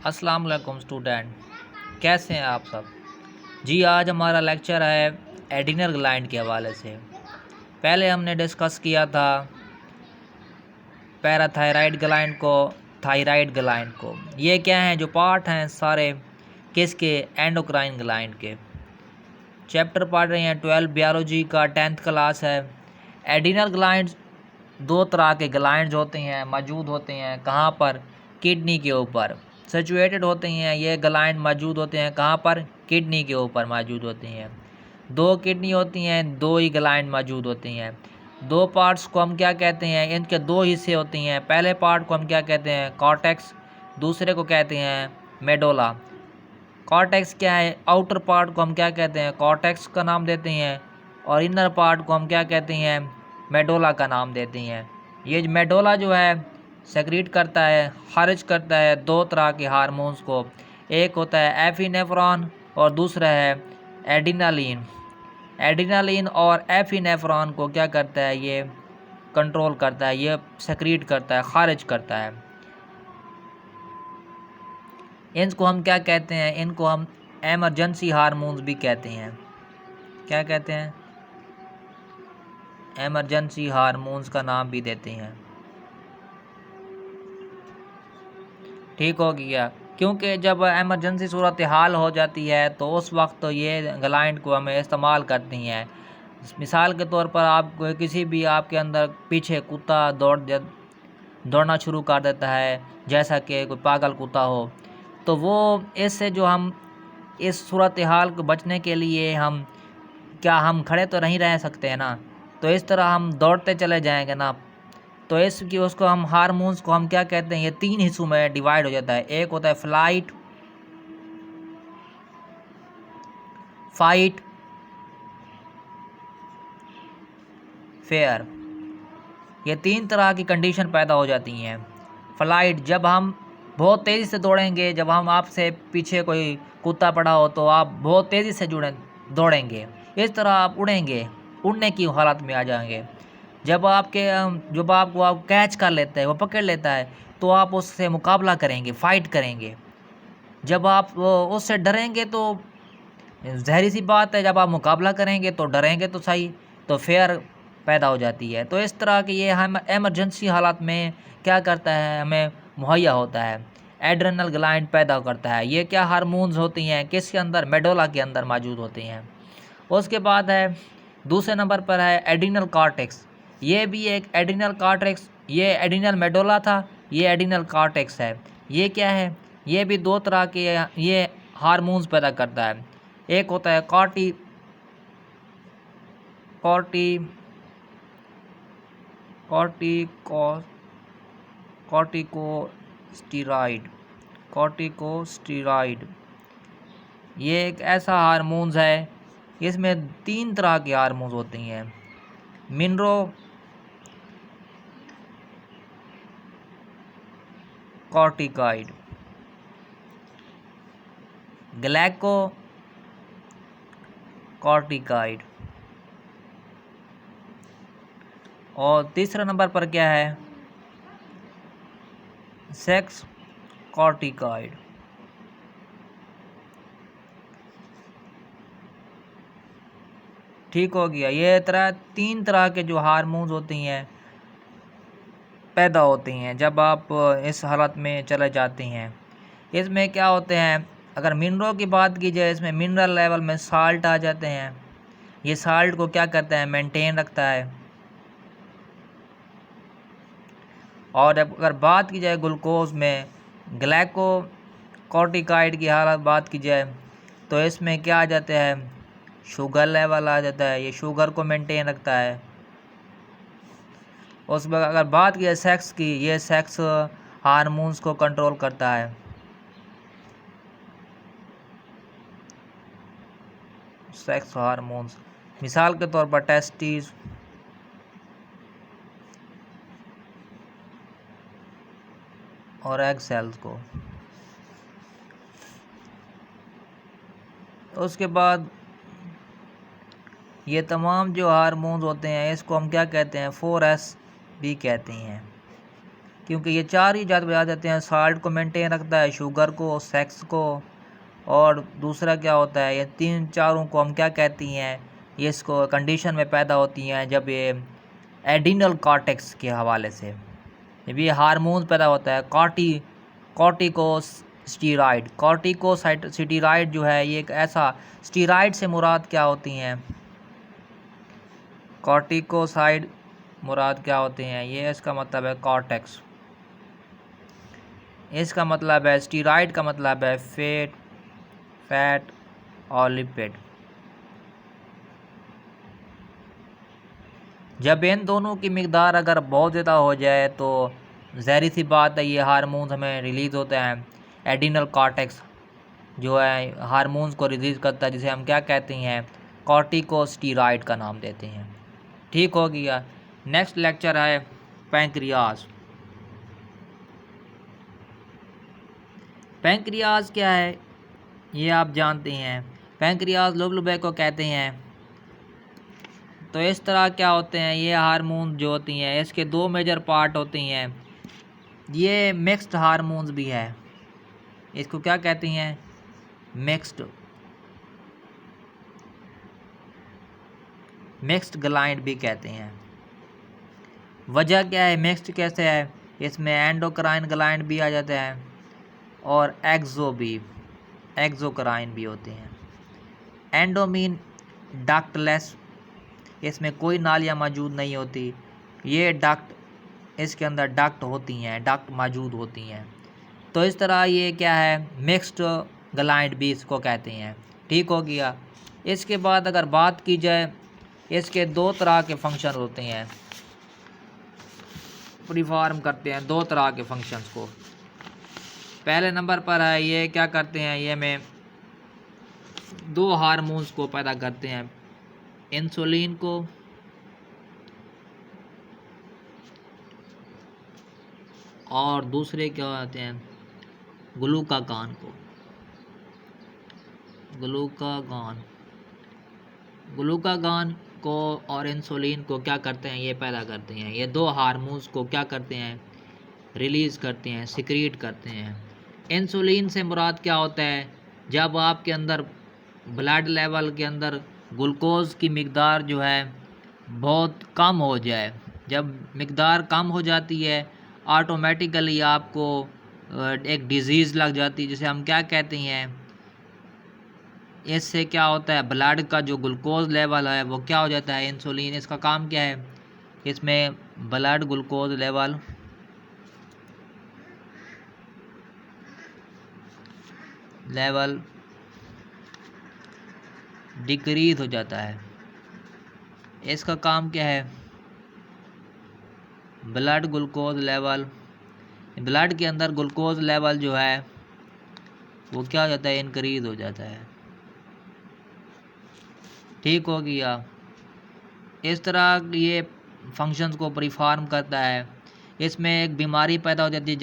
अस्सलाम वालेकुम स्टूडेंट, कैसे हैं आप सब। जी आज हमारा लेक्चर है एड्रिनल ग्लैंड के हवाले से। पहले हमने डिस्कस किया था पैराथायराइड ग्लैंड को, थायराइड ग्लैंड को। ये क्या हैं, जो पार्ट हैं सारे किसके, एंडोक्राइन ग्लैंड के। चैप्टर पढ़ रहे हैं 12 बायोलॉजी का 10th क्लास है। एड्रिनल ग्लैंड दो तरह के ग्लैंड्स होते हैं, मौजूद होते हैं कहाँ पर, किडनी के ऊपर सिचुएटेड होते हैं। ये ग्लैंड मौजूद होते हैं कहाँ पर, किडनी के ऊपर मौजूद होती हैं। दो किडनी होती हैं, दो ही ग्लैंड मौजूद होती हैं। दो पार्ट्स को हम क्या कहते हैं, इनके दो हिस्से होते हैं। पहले पार्ट को हम क्या कहते हैं, कॉर्टेक्स, दूसरे को कहते हैं मेडोला। कॉर्टेक्स क्या है, आउटर पार्ट को हम क्या कहते हैं, कॉर्टेक्स का नाम देते हैं, और इनर पार्ट को हम क्या कहते हैं, मेडोला का नाम देते हैं। ये मेडोला जो है सेक्रीट करता है, खारिज करता है दो तरह के हार्मोन्स को। एक होता है एफिनेफ्रॉन और दूसरा है एड्रिनालिन। एड्रिनालिन और एफिनेफ्रॉन को क्या करता है, ये कंट्रोल करता है, ये सेक्रीट करता है, खारिज करता है। इनको हम क्या कहते हैं, इनको हम एमरजेंसी हार्मोन्स भी कहते हैं। क्या कहते हैं, एमरजेंसी हार्मोन्स का नाम भी देते हैं। ठीक हो गया, क्योंकि जब एमरजेंसी सूरत हाल हो जाती है तो उस वक्त तो ये ग्लैंड को हमें इस्तेमाल करती हैं। मिसाल के तौर पर आप किसी भी आपके अंदर पीछे कुत्ता दौड़ना शुरू कर देता है, जैसा कि कोई पागल कुत्ता हो, तो वो इससे जो हम इस सूरत हाल को बचने के लिए हम खड़े तो नहीं रह सकते हैं ना, तो इस तरह हम दौड़ते चले जाएंगे ना। तो इसकी उसको हम हार्मोन्स को हम क्या कहते हैं, ये तीन हिस्सों में डिवाइड हो जाता है। एक होता है फ्लाइट, फाइट, फेयर। ये तीन तरह की कंडीशन पैदा हो जाती हैं। फ्लाइट, जब हम बहुत तेज़ी से दौड़ेंगे, जब हम आपसे पीछे कोई कुत्ता पड़ा हो तो आप बहुत तेज़ी से दौड़ेंगे, इस तरह आप उड़ेंगे, उड़ने की हालत में आ जाएंगे। जब आपको आप कैच कर लेता है, वो पकड़ लेता है, तो आप उससे मुकाबला करेंगे, फ़ाइट करेंगे। जब आप उससे डरेंगे तो ज़ाहिर सी बात है, जब आप मुकाबला करेंगे तो डरेंगे तो सही, तो फेयर पैदा हो जाती है। तो इस तरह के ये हम एमरजेंसी हालात में क्या करता है, हमें मुहैया होता है, एड्रिनल ग्लैंड पैदा करता है। ये क्या हार्मोन्स होती हैं, किसके अंदर, मेडोला के अंदर मौजूद होती हैं। उसके बाद है दूसरे नंबर पर है एड्रिनल कॉर्टेक्स। ये भी एक एड्रिनल कॉर्टेक्स, ये एड्रिनल मेडोला था, ये एड्रिनल कॉर्टेक्स है। ये क्या है, ये भी दो तरह के ये हार्मोन्स पैदा करता है। एक होता है कॉर्टिकोस्टीराइड। ये एक ऐसा हार्मोन्स है, इसमें तीन तरह के हार्मोन्स होते हैं। मिनरो कॉर्टिकाइड, ग्लाइको कॉर्टिकाइड, और तीसरा नंबर पर क्या है, सेक्स कॉर्टिकाइड। ठीक हो गया। ये तीन तरह के जो हार्मोन्स होती हैं पैदा होती हैं जब आप इस हालत में चले जाते हैं। इसमें क्या होते हैं, अगर मिनरल की बात की जाए, इसमें मिनरल लेवल में साल्ट आ जाते हैं। ये साल्ट को क्या करता है, मेंटेन रखता है। और अगर बात की जाए ग्लूकोज में, ग्लाइको कॉर्टिकाइड की हालत बात की जाए, तो इसमें क्या आ जाता है, शुगर लेवल आ जाता है, ये शुगर को मेंटेन रखता है। उस वक्त अगर बात की जाए सेक्स की, ये सेक्स हार्मोन्स को कंट्रोल करता है। सेक्स हार्मोन्स, मिसाल के तौर पर टेस्टिस और एग सेल्स को। उसके बाद ये तमाम जो हार्मोन्स होते हैं, इसको हम क्या कहते हैं, 4S भी कहते हैं। क्योंकि ये चार ही जात बता देते हैं। साल्ट को मेंटेन रखता है, शुगर को, सेक्स को, और दूसरा क्या होता है, ये तीन चारों को हम क्या कहती हैं, ये इसको कंडीशन में पैदा होती हैं जब ये एडिनल कॉर्टेक्स के हवाले से जब ये हार्मोन पैदा होता है। कॉर्टिकोस्टीराइड जो है ये एक ऐसा, स्टीराइड से मुराद क्या होती हैं, कॉर्टिकोसाइड मुराद क्या होते हैं, ये इसका मतलब है कॉर्टेक्स, इसका मतलब है स्टीराइड का मतलब है फैट और लिपिड। जब इन दोनों की मिकदार अगर बहुत ज़्यादा हो जाए तो ज़ाहिर सी बात है ये हार्मोन्स हमें रिलीज़ होते हैं। एडिनल कॉर्टेक्स जो है हार्मोन्स को रिलीज़ करता है, जिसे हम क्या कहते हैं, कॉर्टिकोस्टीराइड का नाम देते हैं। ठीक हो गया। नेक्स्ट लेक्चर है पैंक्रियाज। पैंक्रियाज क्या है ये आप जानते हैं। पैंक्रियाज लोबलुबे को कहते हैं। तो इस तरह क्या होते हैं, ये हार्मोन जो होती हैं इसके दो मेजर पार्ट होती हैं। ये मिक्स्ड हार्मोन्स भी है, इसको क्या कहती हैं, मिक्स्ड ग्लैंड भी कहते हैं। वजह क्या है, मिक्स्ड कैसे है, इसमें एंडोक्राइन ग्लैंड भी आ जाता है और एक्सोक्राइन भी होते हैं। एंडोमीन डक्टलेस, इसमें कोई नालियाँ मौजूद नहीं होती। ये डक्ट, इसके अंदर डक्ट होती हैं, डक्ट मौजूद होती हैं। तो इस तरह ये क्या है, मिक्स्ड ग्लैंड भी इसको कहते हैं। ठीक हो गया। इसके बाद अगर बात की जाए, इसके दो तरह के फंक्शन होते हैं, परफॉर्म करते हैं दो तरह के फंक्शंस को। पहले नंबर पर है ये क्या करते हैं, ये में दो हार्मोन्स को पैदा करते हैं, इंसुलिन को और दूसरे क्या होते हैं, ग्लूकागॉन को और इंसुलिन को क्या करते हैं, ये पैदा करते हैं। ये दो हार्मोन्स को क्या करते हैं, रिलीज़ करते हैं, सिक्रीट करते हैं। इंसुलिन से मुराद क्या होता है, जब आपके अंदर ब्लड लेवल के अंदर ग्लूकोज़ की मिकदार जो है बहुत कम हो जाए, जब मिकदार कम हो जाती है ऑटोमेटिकली आपको एक डिज़ीज़ लग जाती है, जिसे हम क्या कहते हैं, इससे क्या होता है, ब्लड का जो ग्लूकोज लेवल है वो क्या हो जाता है, इंसुलिन इसका काम क्या है, इसमें ब्लड ग्लूकोज लेवल डिक्रीज हो जाता है। इसका काम क्या है, ब्लड के अंदर ग्लूकोज लेवल जो है वो क्या हो जाता है, इंक्रीज हो जाता है। ठीक हो गया। इस तरह ये फंक्शंस को परफॉर्म करता है। इसमें एक बीमारी पैदा हो जाती है,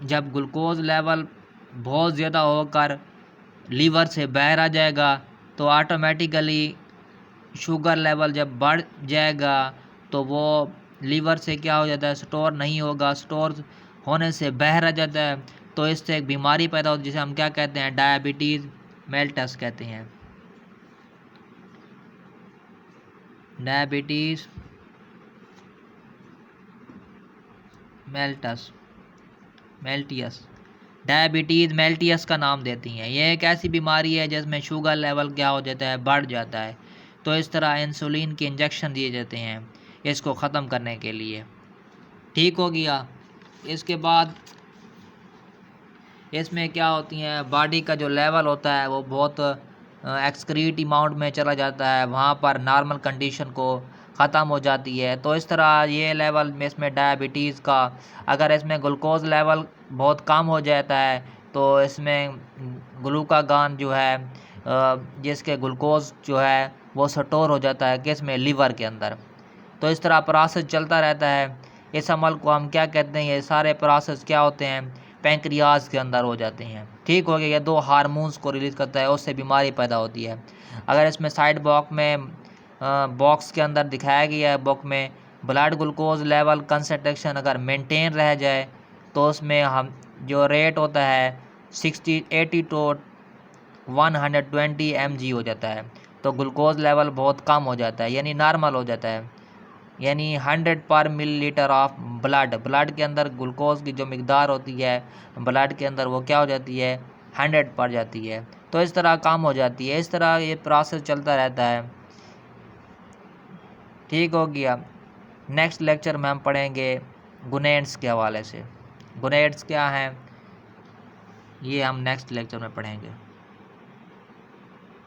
जब ग्लूकोज लेवल बहुत ज़्यादा होकर लीवर से बाहर आ जाएगा तो ऑटोमेटिकली शुगर लेवल जब बढ़ जाएगा तो वो लीवर से क्या हो जाता है, स्टोर नहीं होगा, स्टोर होने से बाहर आ जाता है। तो इससे एक बीमारी पैदा होती है, जिसे हम क्या कहते हैं, डायबिटीज़ मेलिटस कहते हैं। डायबिटीज़ मेलिटस का नाम देती हैं। यह एक ऐसी बीमारी है जिसमें शुगर लेवल क्या हो जाता है, बढ़ जाता है। तो इस तरह इंसुलिन के इंजेक्शन दिए जाते हैं इसको ख़त्म करने के लिए। ठीक हो गया। इसके बाद इसमें क्या होती हैं, बॉडी का जो लेवल होता है वो बहुत एक्सक्रीट अमाउंट में चला जाता है, वहाँ पर नॉर्मल कंडीशन को ख़त्म हो जाती है। तो इस तरह ये लेवल में इसमें डायबिटीज़ का, अगर इसमें ग्लूकोज लेवल बहुत कम हो जाता है तो इसमें ग्लूकागॉन जो है जिसके ग्लूकोज जो है वो स्टोर हो जाता है किसमें, लीवर के अंदर। तो इस तरह प्रोसेस चलता रहता है। इस अमल को हम क्या कहते हैं, ये सारे प्रोसेस क्या होते हैं, पैंक्रियाज के अंदर हो जाते हैं। ठीक हो गया। ये दो हार्मोन्स को रिलीज़ करता है, उससे बीमारी पैदा होती है। अगर इसमें साइड बॉक्स के अंदर दिखाया गया है, बुक में ब्लड ग्लूकोज लेवल कंसंट्रेशन अगर मेंटेन रह जाए तो उसमें हम जो रेट होता है 80 टू 120 mg हो जाता है, तो ग्लूकोज लेवल बहुत कम हो जाता है, यानी नॉर्मल हो जाता है। यानी 100 पर मिलीलीटर ऑफ ब्लड के अंदर ग्लूकोज की जो मिकदार होती है ब्लड के अंदर वो क्या हो जाती है, 100 पर जाती है। तो इस तरह कम हो जाती है। इस तरह ये प्रोसेस चलता रहता है। ठीक हो गया। नेक्स्ट लेक्चर में हम पढ़ेंगे गुनेड्स के हवाले से। गुनेड्स क्या हैं ये हम नेक्स्ट लेक्चर में पढ़ेंगे।